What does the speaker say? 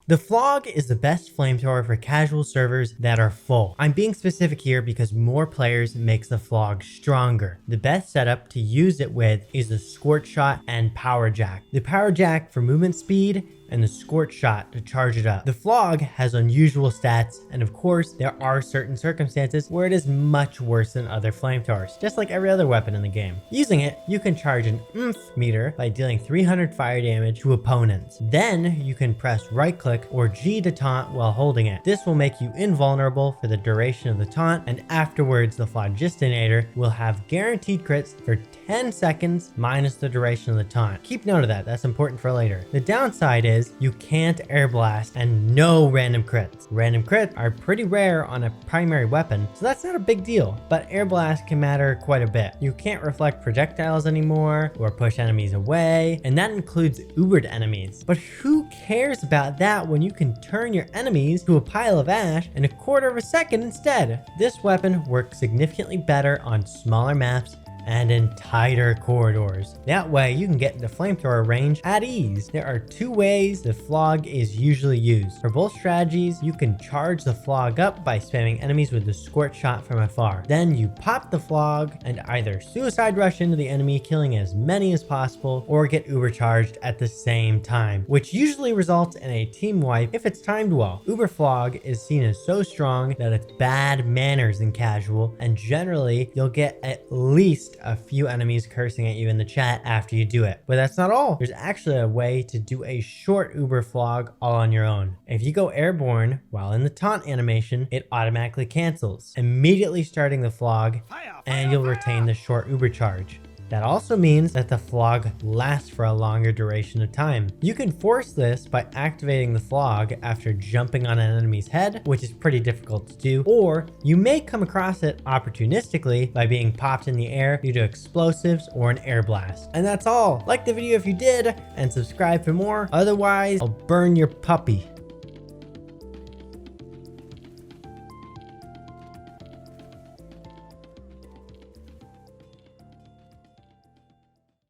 The PHLOG is the best flamethrower for casual servers that are full. I'm being specific here because more players makes the PHLOG stronger. The best setup to use it with is the squirt shot and power jack. The power jack for movement speed and the squirt shot to charge it up. The PHLOG has unusual stats, and of course there are certain circumstances where it is much worse than other flamethrowers, just like every other weapon in the game. Using it, you can charge an oomph meter by dealing 300 fire damage to opponents. Then you can press right click or G to taunt while holding it. This will make you invulnerable for the duration of the taunt, and afterwards the phlogistinator will have guaranteed crits for 10 seconds minus the duration of the taunt. Keep note of that, that's important for later. The downside is you can't air blast and no random crits. Random crits are pretty rare on a primary weapon, so that's not a big deal, but air blast can matter quite a bit. You can't reflect projectiles anymore or push enemies away, and that includes ubered enemies. But who cares about that when you can turn your enemies to a pile of ash in a quarter of a second instead? This weapon works significantly better on smaller maps and in tighter corridors. That way you can get into flamethrower range at ease. There are two ways the PHLOG is usually used. For both strategies, you can charge the PHLOG up by spamming enemies with the squirt shot from afar. Then you pop the PHLOG and either suicide rush into the enemy, killing as many as possible, or get uber charged at the same time, which usually results in a team wipe if it's timed well. Uber PHLOG is seen as so strong that it's bad manners in casual, and generally you'll get at least a few enemies cursing at you in the chat after you do it. But that's not all. There's actually a way to do a short uber PHLOG all on your own. If you go airborne while in the taunt animation, it automatically cancels, immediately starting the PHLOG, and you'll retain the short uber charge. That also means that the PHLOG lasts for a longer duration of time. You can force this by activating the PHLOG after jumping on an enemy's head, which is pretty difficult to do, or you may come across it opportunistically by being popped in the air due to explosives or an air blast. And that's all. Like the video if you did, and subscribe for more. Otherwise, I'll burn your puppy.